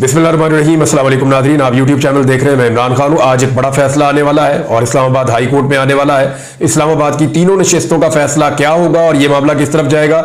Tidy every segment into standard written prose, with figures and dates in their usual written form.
बिस्मिल्लाहिर्रहमानिर्रहीम। अस्सलाम वालेकुम नाज़रीन, आप यूट्यूब चैनल देख रहे हैं। मैं इमरान खान हूँ। आज एक बड़ा फैसला आने वाला है और इस्लामाबाद हाई कोर्ट में आने वाला है। इस्लामाबाद की तीनों नशिस्तों का फैसला क्या होगा और ये मामला किस तरफ जाएगा,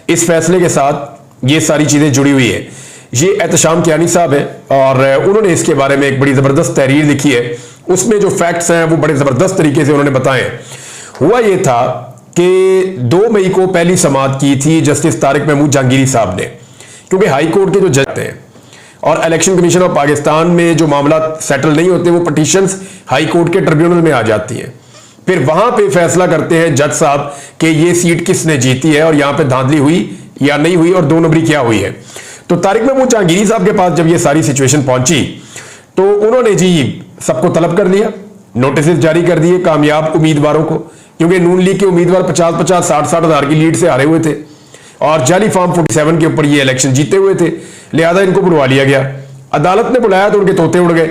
इस फैसले के साथ ये सारी चीजें जुड़ी हुई है। ये एहतशाम कियानी साहब है और उन्होंने इसके बारे में एक बड़ी जबरदस्त तहरीर लिखी है। उसमें जो फैक्ट्स हैं वो बड़े जबरदस्त तरीके से उन्होंने बताए। हुआ ये था कि 2 मई को पहली समाअत की थी जस्टिस तारिक महमूद जहांगीरी साहब ने, क्योंकि हाई कोर्ट के जो जज हैं और इलेक्शन कमीशन ऑफ पाकिस्तान में जो मामला सेटल नहीं होते वो पिटीशंस हाई कोर्ट के ट्रिब्यूनल में आ जाती हैं। फिर वहां पे फैसला करते हैं जज साहब कि ये सीट किसने जीती है और यहां पे धांधली हुई या नहीं हुई और 2 नंबरी क्या हुई है। तो तारिक महमूद जहांगीरी साहब के पास जब ये सारी सिचुएशन पहुंची तो उन्होंने जी सबको तलब कर लिया, नोटिस जारी कर दिए कामयाब उम्मीदवारों को, क्योंकि नून लीग के उम्मीदवार 50-50, 60-60 हजार की लीड से हारे हुए थे और जाली फॉर्म 47 के ऊपर ये इलेक्शन जीते हुए थे। लिहाजा इनको बुलवा लिया गया। अदालत ने बुलाया तो उनके तोते उड़ गए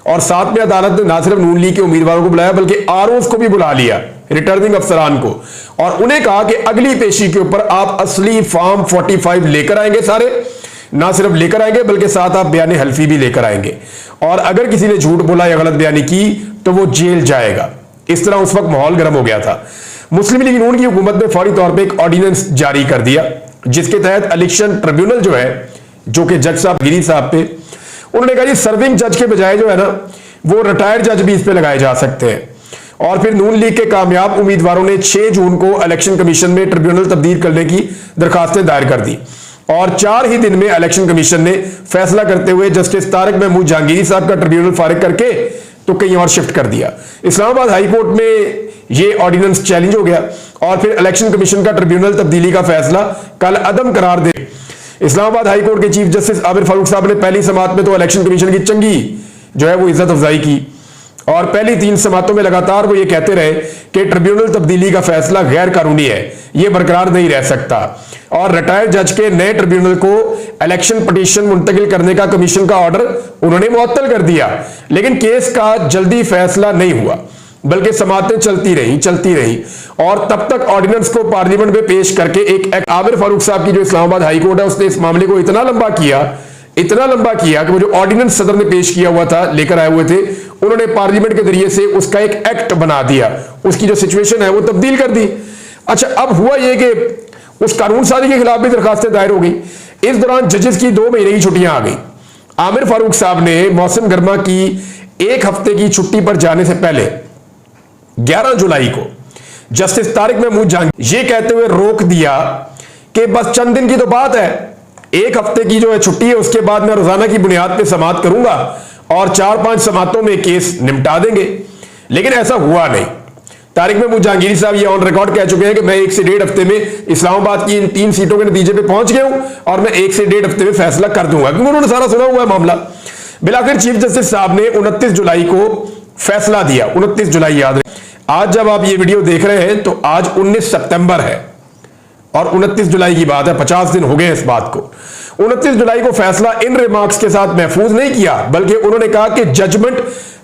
और साथ में अदालत ने ना सिर्फ नून लीग के उम्मीदवारों को बुलाया बल्कि आरओफ को भी बुला लिया, रिटर्निंग अफसरान को, और उन्हें कहा कि अगली पेशी के ऊपर आप असली फॉर्म 45 लेकर आएंगे। सारे ना सिर्फ लेकर आएंगे बल्कि साथ आप बयान हल्फी भी लेकर आएंगे और अगर किसी ने झूठ बोला या गलत बयानी की तो वो जेल जाएगा। इस तरह उस वक्त माहौल गर्म हो गया था। मुस्लिम लीग नून की हुकूमत ने फौरी तौर पर एक ऑर्डिनेंस जारी कर दिया जिसके तहत इलेक्शन ट्रिब्यूनल जो है, जो कि जज साहब गिरी साहब पे, उन्होंने कहा जी सर्विंग जज के बजाय जो है ना वो रिटायर्ड जज भी इस पे लगाए जा सकते हैं। और फिर नून लीग के कामयाब उम्मीदवारों ने 6 जून को इलेक्शन कमीशन में ट्रिब्यूनल तब्दील करने की दरखास्तें दायर कर दी और 4 ही दिन में इलेक्शन कमीशन ने फैसला करते हुए जस्टिस तारिक महमूद जहांगीरी साहब का ट्रिब्यूनल फारिग करके तो कहीं और शिफ्ट कर दिया। इस्लामाबाद हाई कोर्ट में ये ऑर्डिनेंस चैलेंज हो गया और फिर इलेक्शन कमीशन का ट्रिब्यूनल तब्दीली का फैसला कल अदम करार दे। इस्लामाबाद हाई कोर्ट के चीफ जस्टिस आबिर फारूक साहब ने पहली समाअत में तो इलेक्शन कमीशन की चंगी जो है वो इज्जत अफजाई की और पहली 3 समाअतों में लगातार वो ये कहते रहे कि ट्रिब्यूनल तब्दीली का फैसला गैर कानूनी है, ये बरकरार नहीं रह सकता और रिटायर्ड जज के नए ट्रिब्यूनल को इलेक्शन पिटीशन मुंतकिल करने का कमीशन का ऑर्डर उन्होंने मुअत्तल कर दिया। लेकिन केस का जल्दी फैसला नहीं हुआ बल्कि समाअतें चलती रही और तब तक ऑर्डिनेंस को पार्लियामेंट में पेश करके एक आबिर फारूक साहब की जो इस्लामाबाद हाई कोर्ट है उसने इस मामले को इतना लंबा किया कि वो जो ऑर्डिनेंस सदर ने पेश किया हुआ था, लेकर आए हुए थे, उन्होंने पार्लियामेंट के जरिए से उसका एक एक्ट बना दिया, उसकी जो सिचुएशन है वो तब्दील कर दी। अच्छा, अब हुआ ये कि उस कानून साजी के खिलाफ भी दरखास्तें दायर हो गई। इस दौरान जजेस की 2 महीने की छुट्टियां आ गई। आमिर फारूक साहब ने मौसम गर्मा की 1 हफ्ते की छुट्टी पर जाने से पहले 11 जुलाई को जस्टिस तारिक महमूद जहांगीरी ये कहते हुए रोक दिया कि बस चंद दिन की तो बात है, 1 हफ्ते की जो है छुट्टी है, उसके बाद मैं रोजाना की बुनियाद पे समाअत करूंगा और 4-5 समाअतों में केस निपटा देंगे। लेकिन ऐसा हुआ नहीं। तारिक महमूद जहांगीरी साहब ये ऑन रिकॉर्ड कह चुके हैं कि मैं 1 से 1.5 हफ्ते में इस्लामाबाद की इन 3 सीटों के नतीजे पे पहुंच गया हूं और मैं 1 से 1.5 हफ्ते में फैसला कर दूंगा, क्योंकि उन्होंने सारा सुना हुआ है मामला। बिलाखिर चीफ जस्टिस साहब ने 29 जुलाई को फैसला दिया। 29 जुलाई याद रहे। आज जब आप ये वीडियो देख रहे हैं तो आज 19 सितंबर है और 29 जुलाई की बात है, 50 दिन हो गए इस बात को। 29 जुलाई को फैसला इन रिमार्क्स के साथ महफूज नहीं किया बल्कि उन्होंने कहा कि जजमेंट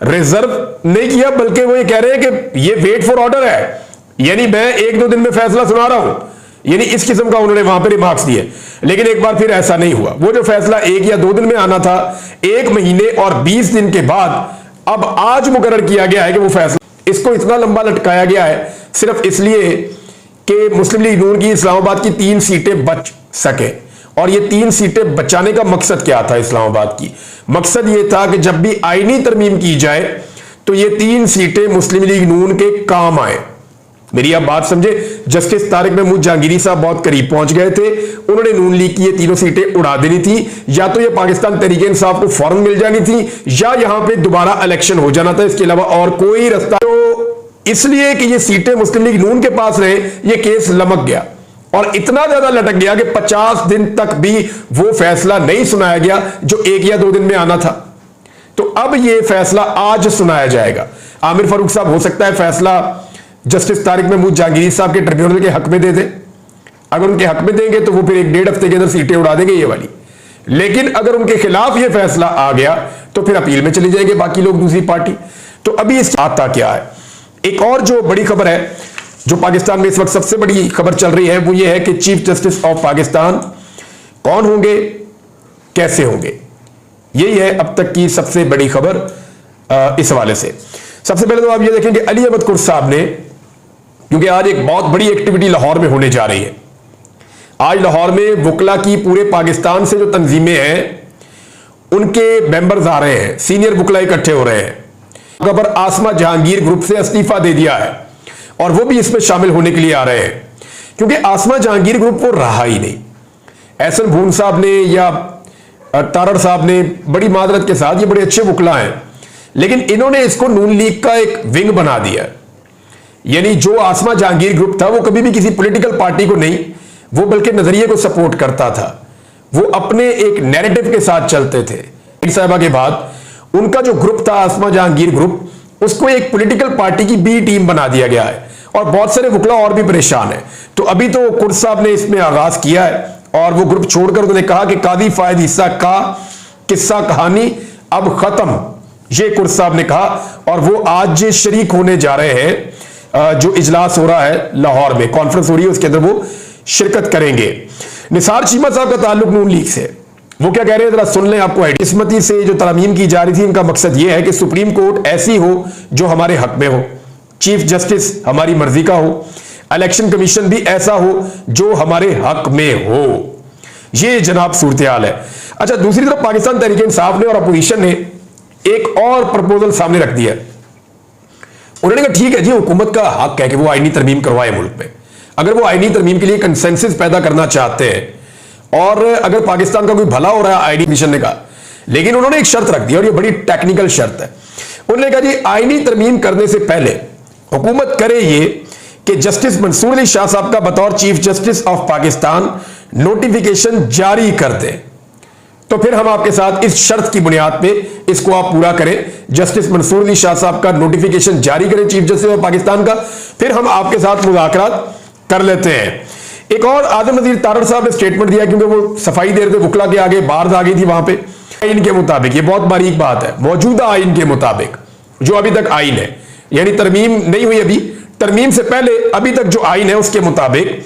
रिजर्व नहीं किया, बल्कि वो ये कह रहे हैं कि ये वेट फॉर ऑर्डर है, यानी मैं 1-2 दिन में फैसला सुना रहा हूं, यानी इस किस्म का उन्होंने वहां पर रिमार्क्स दिए। लेकिन एक बार फिर ऐसा नहीं हुआ। वो जो फैसला 1 या 2 दिन में आना था, 1 महीने और 20 दिन के बाद अब आज मुकर्रर किया गया है कि वो फैसला, इसको इतना लंबा लटकाया गया है सिर्फ इसलिए कि मुस्लिम लीग नून की इस्लामाबाद की 3 सीटें बच सके। और ये 3 सीटें बचाने का मकसद क्या था इस्लामाबाद की? मकसद ये था कि जब भी आईनी तरमीम की जाए तो ये 3 सीटें मुस्लिम लीग नून के काम आए। मेरी आप बात समझे। जस्टिस तारिक महमूद जहांगीरी साहब बहुत करीब पहुंच गए थे। उन्होंने नून लीग की ये 3 सीटें उड़ा देनी थी, या तो ये पाकिस्तान तहरीक इंसाफ को फौरन मिल जानी थी या यहां पे दोबारा इलेक्शन हो जाना था। इसके अलावा और कोई रास्ता, तो इसलिए कि ये सीटें मुस्लिम लीग नून के पास रहे, ये केस लमक गया और इतना ज्यादा लटक गया कि 50 दिन तक भी वो फैसला नहीं सुनाया गया जो 1 या 2 दिन में आना था। तो अब ये फैसला आज सुनाया जाएगा। आमिर फारूक साहब हो सकता है फैसला जस्टिस तारिक महमूद जहांगीरी साहब के ट्रिब्यूनल के हक में दे दे। अगर उनके हक में देंगे तो वो फिर 1-1.5 हफ्ते के अंदर सीटें उड़ा देंगे ये वाली। लेकिन अगर उनके खिलाफ ये फैसला आ गया तो फिर अपील में चले जाएंगे बाकी लोग, दूसरी पार्टी। तो अभी इस आता क्या है? एक और जो बड़ी खबर है, जो पाकिस्तान में इस वक्त सबसे बड़ी खबर चल रही है, वो ये है कि चीफ जस्टिस ऑफ पाकिस्तान कौन होंगे, कैसे होंगे। यही है अब तक की सबसे बड़ी खबर इस हवाले से। सबसे पहले तो आप ये देखेंगे अली अहमद कुर्द साहब ने, क्योंकि आज एक बहुत बड़ी एक्टिविटी लाहौर में होने जा रही है। आज लाहौर में वकला की पूरे पाकिस्तान से जो तंजीमें हैं उनके मेंबर्स आ रहे हैं, सीनियर वकला इकट्ठे हो रहे हैं। पर आसमा जहांगीर ग्रुप से इस्तीफा दे दिया है और वो भी इसमें शामिल होने के लिए आ रहे हैं, क्योंकि आसमा जहांगीर ग्रुप वो रहा ही नहीं। एहसन भून साहब ने या तारड़ साहब ने बड़ी मादरत के साथ, ये बड़े अच्छे वकला हैं, लेकिन इन्होंने इसको नून लीग का एक विंग बना दिया। यानी जो आसमा जहांगीर ग्रुप था वो कभी भी किसी पॉलिटिकल पार्टी को नहीं, वो बल्कि नजरिए को सपोर्ट करता था। वो अपने एक नैरेटिव के साथ चलते थे। साहिबा के बाद उनका जो ग्रुप था आसमा जहांगीर ग्रुप, उसको एक पॉलिटिकल पार्टी की बी टीम बना दिया गया है और बहुत सारे वकला और भी परेशान है। तो अभी तो कुर्द साहब ने इसमें आगाज किया है और वो ग्रुप छोड़कर उन्होंने कहा कि कादी फायद हिस्सा का किस्सा कहानी अब खत्म, ये कुर्द साहब ने कहा। और वो आज शरीक होने जा रहे हैं, जो इजलास हो रहा है लाहौर में, कॉन्फ्रेंस हो रही है, उसके अंदर वो शिरकत करेंगे। निसार चीमा साहब का ताल्लुक नून लीग से, वो क्या कह रहे हैं जरा सुन लें। आपको किस्मती से जो तरमीम की जा रही थी, इनका मकसद ये है कि सुप्रीम कोर्ट ऐसी हो जो हमारे हक में हो, चीफ जस्टिस हमारी मर्जी का हो, इलेक्शन कमीशन भी ऐसा हो जो हमारे हक में हो। ये जनाब सूरत हाल है। अच्छा, दूसरी तरफ पाकिस्तान तहरीक इंसाफ ने और अपोजिशन ने एक और प्रपोजल सामने रख दिया। उन्होंने कहा ठीक है जी, हुकूमत का हक है कि वो आईनी तरमीम करवाए मुल्क में, अगर वो आईनी तरमीम के लिए कंसेंसस पैदा करना चाहते हैं और अगर पाकिस्तान का कोई भला हो रहा है, आईनी कमीशन ने कहा। लेकिन उन्होंने एक शर्त रख दी और ये बड़ी टेक्निकल शर्त है। उन्होंने कहा जी आईनी तरमीम करने से पहले हुकूमत करे ये कि जस्टिस मंसूर अली शाह साहब का बतौर chief justice of Pakistan notification जारी कर दे, तो फिर हम आपके साथ इस शर्त की बुनियाद पे इसको आप पूरा करें, जस्टिस मंसूर अली शाह साहब का नोटिफिकेशन जारी करें चीफ जस्टिस ऑफ पाकिस्तान का, फिर हम आपके साथ मुज़ाकरात कर लेते हैं। एक और आजम नज़ीर तारड़ साहब ने स्टेटमेंट दिया, क्योंकि वो सफाई दे रहे थे वकला के आगे, बाढ़ आ गई थी वहां पे। आइन के मुताबिक, ये बहुत बारीक बात है, मौजूदा आइन के मुताबिक जो अभी तक आइन है, यानी तरमीम नहीं हुई अभी, तरमीम से पहले अभी तक जो आइन है उसके मुताबिक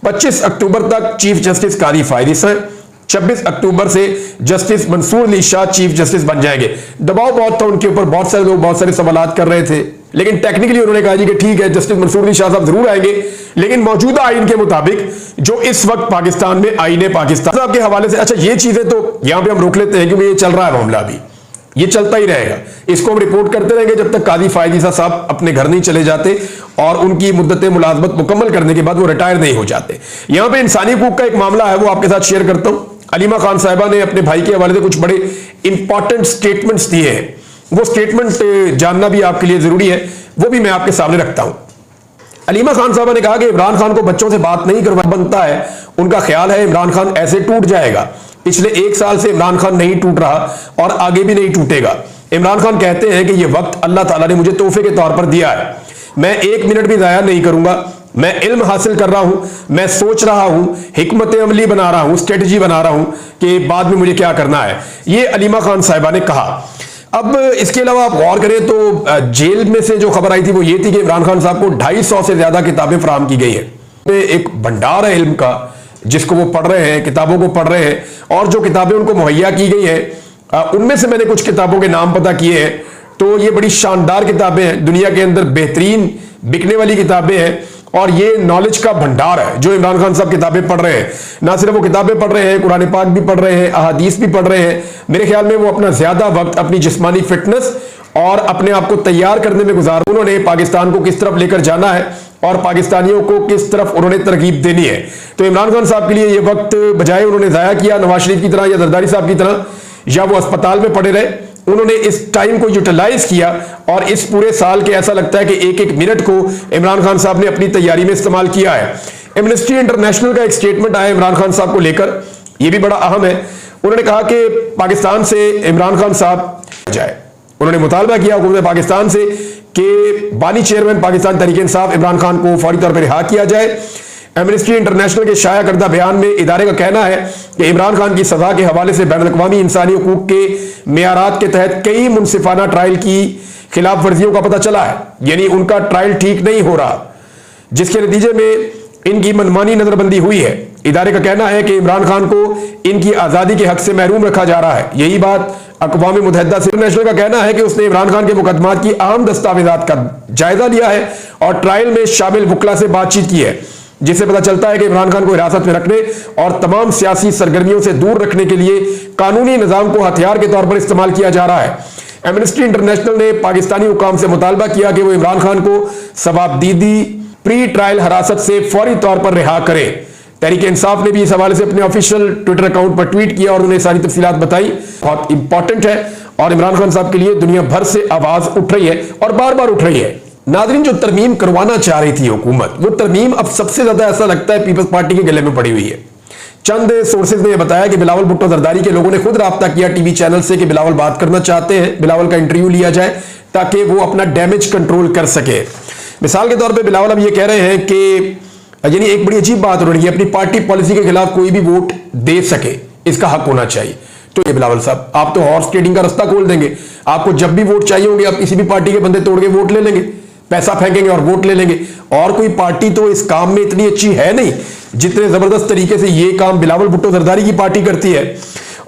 25 अक्टूबर तक चीफ जस्टिस कादी फायद हिस्सा है, 26 अक्टूबर से justice Mansoor Ali Shah chief justice बन जाएंगे। दबाव बहुत था उनके ऊपर, बहुत सारे लोग बहुत सारे सवालात कर रहे थे, लेकिन टेक्निकली उन्होंने कहा जी कि ठीक है जस्टिस मंसूर अली शाह साहब जरूर आएंगे, लेकिन मौजूदा आइन के मुताबिक जो इस वक्त पाकिस्तान में आइन है पाकिस्तान साहब के हवाले से। अच्छा, ये चीजें तो यहां पे हम रोक लेते हैं क्योंकि ये चल रहा है मामला, अभी ये चलता ही रहेगा, इसको हम रिपोर्ट करते रहेंगे जब तक कादी फायद हिस्सा साहब अपने घर नहीं चले जाते और उनकी मुद्दत मुलाजमत मुकम्मल करने के बाद वो रिटायर नहीं हो जाते। यहां पे इंसानी हकूक का एक मामला है, वो आपके साथ शेयर करता हूं। अलीमा खान साहिबा ने अपने भाई के हवाले से कुछ बड़े इंपॉर्टेंट स्टेटमेंट्स दिए हैं, वो स्टेटमेंट जानना भी आपके लिए जरूरी है, वो भी मैं आपके सामने रखता हूं। अलीमा खान साहबा ने कहा कि इमरान खान को बच्चों से बात नहीं करवा बनता है, उनका ख्याल है इमरान खान ऐसे टूट जाएगा। पिछले 1 साल से इमरान खान नहीं टूट रहा और आगे भी नहीं टूटेगा। इमरान खान कहते हैं कि यह वक्त अल्लाह ताला ने मुझे तोहफे के तौर पर दिया है, मैं 1 मिनट भी जाया नहीं करूंगा, मैं इल्म हासिल कर रहा हूं, मैं सोच रहा हूं, हिकमत अमली बना रहा हूं, स्ट्रेटजी बना रहा हूं कि बाद में मुझे क्या करना है। ये अलीमा खान साहिबा ने कहा। अब इसके अलावा आप गौर करें तो जेल में से जो खबर आई थी वो ये थी कि इमरान खान साहब को 250 से ज्यादा किताबें फराहम की गई है। एक भंडार है इल्म का जिसको वो पढ़ रहे हैं, किताबों को पढ़ रहे हैं, और जो किताबें उनको मुहैया की गई हैं उनमें से मैंने कुछ किताबों के नाम पता किए हैं। तो ये बड़ी शानदार किताबें हैं, दुनिया के अंदर बेहतरीन बिकने वाली किताबें हैं और ये नॉलेज का भंडार है जो इमरान खान साहब किताबें पढ़ रहे हैं। ना सिर्फ वो किताबें पढ़ रहे हैं, कुरान पाक भी पढ़ रहे हैं, अहादीस भी पढ़ रहे हैं। मेरे ख्याल में वो अपना ज्यादा वक्त अपनी जिस्मानी फिटनेस और अपने आप को तैयार करने में गुजार, उन्होंने पाकिस्तान को किस तरफ लेकर जाना है और पाकिस्तानियों को किस तरफ उन्होंने तरकीब देनी है। तो इमरान खान साहब के लिए ये वक्त बजाय उन्होंने ज़ाया किया नवाज शरीफ की तरह या जरदारी साहब की तरह, या वो अस्पताल में पड़े रहे, उन्होंने इस टाइम को यूटिलाइज किया और इस पूरे साल के ऐसा लगता है कि एक एक मिनट को इमरान खान साहब ने अपनी तैयारी में इस्तेमाल किया है। एमनेस्टी इंटरनेशनल का एक स्टेटमेंट आया इमरान खान साहब को लेकर, यह भी बड़ा अहम है। उन्होंने कहा कि पाकिस्तान से इमरान खान साहब जाए, उन्होंने मुतालबा किया हुकूमत पाकिस्तान से कि बानी चेयरमैन पाकिस्तान तहरीक इंसाफ इमरान खान को फौरी तौर पर रिहा किया जाए। एमनेस्टी इंटरनेशनल के शाया करदा बयान में इदारे का कहना है कि इमरान खान की सजा के हवाले से बैनुल अक़वामी इंसानी हकूक के मेयारात के तहत कई मुनसिफाना ट्रायल की खिलाफ वर्जियों का पता चला है, यानी उनका ट्रायल ठीक नहीं हो रहा, जिसके नतीजे में इनकी मनमानी नजरबंदी हुई है। इदारे का कहना है कि इमरान खान को इनकी आजादी के हक से महरूम रखा जा रहा है। यही बात अक़वाम मुत्तहिदा से इंटरनेशनल का कहना है कि उसने इमरान खान के मुकदमात की अहम दस्तावेजात का जायजा लिया है और ट्रायल में शामिल वकला से बातचीत की है, जिससे पता चलता है कि इमरान खान को हिरासत में रखने और तमाम सियासी सरगर्मियों से दूर रखने के लिए कानूनी निजाम को हथियार के तौर पर इस्तेमाल किया जा रहा है। एमनेस्टी इंटरनेशनल ने पाकिस्तानी हुकाम से मुतालबा किया कि वो इमरान खान को सवाबदीदी प्री ट्रायल हिरासत से फौरी तौर पर रिहा करे। तहरीक इंसाफ ने भी इस हवाले से अपने ऑफिशियल ट्विटर अकाउंट पर ट्वीट किया और उन्हें सारी तफसीलात बताई। बहुत इंपॉर्टेंट है और इमरान खान साहब के लिए दुनिया भर से आवाज उठ रही है और बार बार उठ रही है। नाज़रीन, जो तरमीम करवाना चाह रही थी हुकूमत, वो तरमीम अब सबसे ज्यादा ऐसा लगता है पीपल्स पार्टी के गले में पड़ी हुई है। चंद सोर्सेज ने यह बताया कि बिलावल भुट्टो जरदारी के लोगों ने खुद राब्ता किया टीवी चैनल से कि बिलावल बात करना चाहते हैं, बिलावल का इंटरव्यू लिया जाए ताकि वो अपना डैमेज कंट्रोल कर सके। मिसाल के तौर पे बिलावल अब ये कह रहे हैं कि यानी एक बड़ी अजीब बात हो रही है, अपनी पार्टी पॉलिसी के खिलाफ कोई भी वोट दे सके, इसका हक होना चाहिए। तो ये बिलावल साहब, आप तो हॉर्स ट्रेडिंग का रास्ता खोल देंगे। आपको जब भी वोट चाहिए होंगे आप किसी भी पार्टी के बंदे तोड़ के वोट ले लेंगे, पैसा फेंकेंगे और वोट ले लेंगे। और कोई पार्टी तो इस काम में इतनी अच्छी है नहीं जितने जबरदस्त तरीके से ये काम बिलावल भुट्टो जरदारी की पार्टी करती है।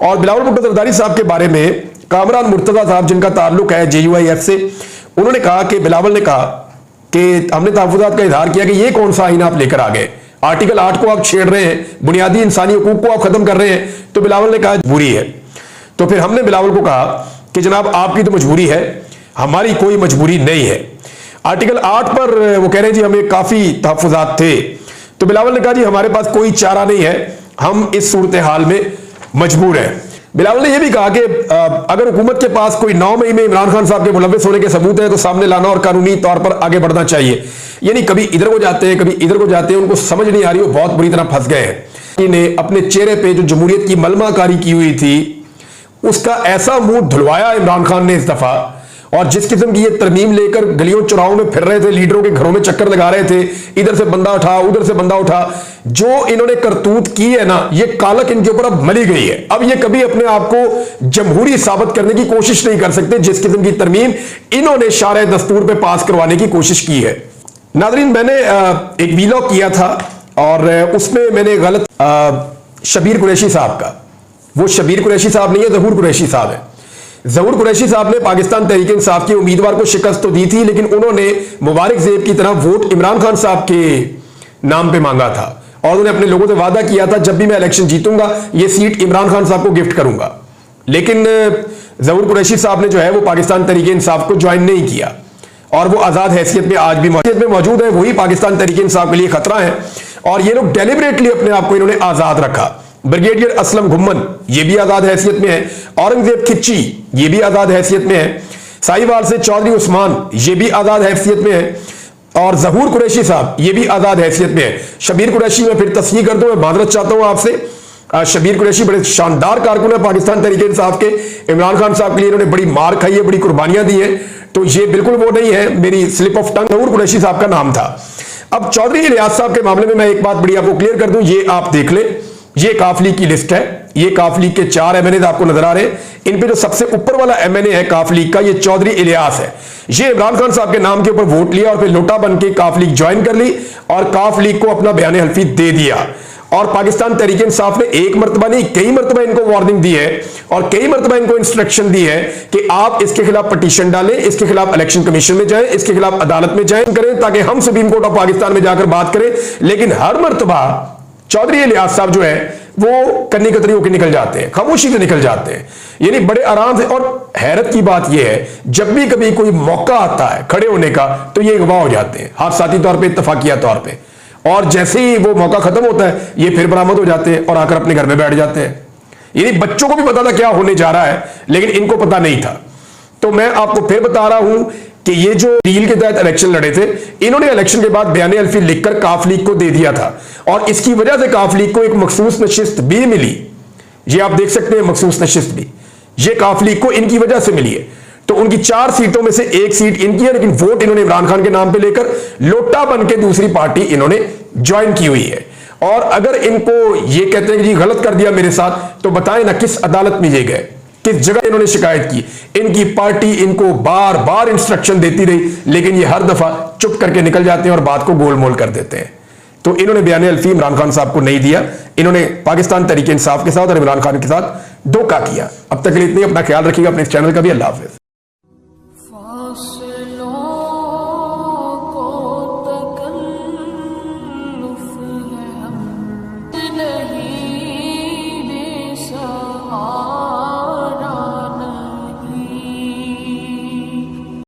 और बिलावल भुट्टो जरदारी साहब के बारे में कामरान मुर्तजा साहब, जिनका ताल्लुक है JUIF से, उन्होंने कहा कि बिलावल ने कहा कि हमने तहफ़्फ़ुज़ात का इजहार किया कि ये कौन सा आईन आप लेकर आ गए, आर्टिकल 8 को आप छेड़ रहे हैं, बुनियादी इंसानी हुकूक को आप खत्म कर रहे हैं। तो बिलावल ने कहा बुरी है। तो फिर हमने बिलावल को कहा कि जनाब आपकी तो मजबूरी है, हमारी कोई मजबूरी नहीं है। आर्टिकल 8 पर वो कह रहे हैं जी हमें काफी तहफ़्फ़ुज़ात थे। तो बिलावल ने कहा जी हमारे पास कोई चारा नहीं है, हम इस सूरत हाल में मजबूर हैं। बिलावल ने यह भी कहा कि अगर हुकूमत के पास कोई 9 मई में इमरान खान साहब के मुलव्विस होने के सबूत है तो सामने लाना और कानूनी तौर पर आगे बढ़ना चाहिए। यानी कभी इधर को जाते हैं, कभी इधर को जाते हैं, उनको समझ नहीं आ रही, वो बहुत बुरी तरह फंस गए हैं। इन्हें अपने चेहरे पे जो जमहूरियत की मलमाकारी की हुई थी उसका ऐसा मुंह धुलवाया इमरान खान ने इस दफा, और जिस किस्म की ये तरमीम लेकर गलियों चौराहों में फिर रहे थे, लीडरों के घरों में चक्कर लगा रहे थे, इधर से बंदा उठा उधर से बंदा उठा, जो इन्होंने करतूत की है ना, ये कालक इनके ऊपर अब मली गई है। अब ये कभी अपने आप को जमहूरी साबित करने की कोशिश नहीं कर सकते जिस किस्म की तरमीम इन्होंने शारे दस्तूर पे पास करवाने की कोशिश की है। नाज़रीन, मैंने एक वीलॉग किया था और उसमें मैंने गलत शबीर कुरैशी साहब का, वो शबीर कुरैशी साहब नहीं है, ज़हूर कुरैशी साहब है। ज़हूर कुरैशी साहब ने पाकिस्तान तहरीक इंसाफ के उम्मीदवार को शिकस्त तो दी थी, लेकिन उन्होंने मुबारक ज़ेब की तरह वोट इमरान खान साहब के नाम पे मांगा था और उन्होंने अपने लोगों से वादा किया था जब भी मैं इलेक्शन जीतूंगा ये सीट इमरान खान साहब को गिफ्ट करूंगा। लेकिन ज़हूर कुरैशी साहब ने जो है वो पाकिस्तान तहरीक इंसाफ को ज्वाइन नहीं किया और वो आज़ाद हैसियत में आज भी मौजूद है। वही पाकिस्तान तहरीक इंसाफ के लिए खतरा है और ये लोग डेलिबरेटली अपने आप को इन्होंने आज़ाद रखा। ब्रिगेडियर असलम घुम्मन ये भी आजाद हैसियत में है, औरंगजेब खिच्ची ये भी आजाद हैसियत में है, साहिवाल से चौधरी उस्मान ये भी आजाद हैसियत में है और ज़हूर कुरैशी साहब ये भी आजाद हैसियत में है। शबीर कुरैशी में फिर तस्वीर कर दूं, मैं माजरत चाहता हूं आपसे। शबीर कुरैशी बड़े शानदार कारकुन है पाकिस्तान तहरीक इंसाफ के, इमरान खान साहब के लिए इन्होंने बड़ी मार खाई है, बड़ी कुर्बानियां दी है, तो ये बिल्कुल वो नहीं है, मेरी स्लिप ऑफ टंग ज़हूर कुरैशी साहब का नाम था। अब चौधरी इलियास साहब के मामले में मैं एक बात बड़ी आपको क्लियर कर दूं, ये आप देख ले, ये काफ लीग की लिस्ट है, ये काफ लीग के 4 MNA आपको नजर आ रहे हैं। इन पे जो सबसे ऊपर वाला MNA है काफ लीग का, ये चौधरी इलियास है। ये इमरान खान साहब के नाम के ऊपर वोट लिया और फिर लोटा बन के काफ लीग ज्वाइन कर ली और काफ लीग को अपना बयान हल्फी दे दिया। और पाकिस्तान तहरीक इंसाफ ने एक मरतबा नहीं कई मरतबा इनको वार्निंग दी है और कई मरतबा इनको इंस्ट्रक्शन दी है कि आप इसके खिलाफ पटिशन डालें, इसके खिलाफ इलेक्शन कमीशन में जाएं, इसके खिलाफ अदालत में जाएं करें ताकि हम सुप्रीम कोर्ट ऑफ पाकिस्तान में जाकर बात करें। लेकिन हर मरतबा चौधरी इलियास साहब जो है वो कन्नी कतरी होकर निकल जाते हैं, खामोशी से निकल जाते हैं, यानी बड़े आराम से। और हैरत की बात यह है जब भी कभी कोई मौका आता है खड़े होने का तो ये गवाह हो जाते हैं, हादसाती तौर पे, इत्तफाकिया तौर पे, और जैसे ही वो मौका खत्म होता है ये फिर बरामद हो जाते हैं और आकर अपने घर में बैठ जाते हैं। यानी बच्चों को भी पता था क्या होने जा रहा है लेकिन इनको पता नहीं था। तो मैं आपको फिर बता रहा हूं कि ये जो डील के तहत इलेक्शन लड़े थे, इन्होंने इलेक्शन के बाद बयान अल्फी लिखकर काफ लीग को दे दिया था और इसकी वजह से काफ लीग को एक मखसूस नशिस्त भी मिली। ये आप देख सकते हैं, मखसूस नशिस्त भी ये काफ लीग को इनकी वजह से मिली है। तो उनकी 4 सीटों में से 1 सीट इनकी है, लेकिन वोट इन्होंने इमरान खान के नाम पे लेकर लोटा बन के दूसरी पार्टी इन्होंने ज्वाइन की हुई है। और अगर इनको ये कहते हैं कि जी गलत कर दिया मेरे साथ, तो बताएं ना किस अदालत में ये गए, किस जगह इन्होंने शिकायत की। इनकी पार्टी इनको बार बार इंस्ट्रक्शन देती रही लेकिन ये हर दफा चुप करके निकल जाते हैं और बात को गोलमोल कर देते हैं। तो इन्होंने बयान अल्फी इमरान खान साहब को नहीं दिया, इन्होंने पाकिस्तान तहरीक इंसाफ के साथ और इमरान खान के साथ धोखा किया। अब तक के लिए इतनी, अपना ख्याल रखिएगा, अपने इस चैनल का भी। अल्लाह हाफिज। नहीं बेसहारा।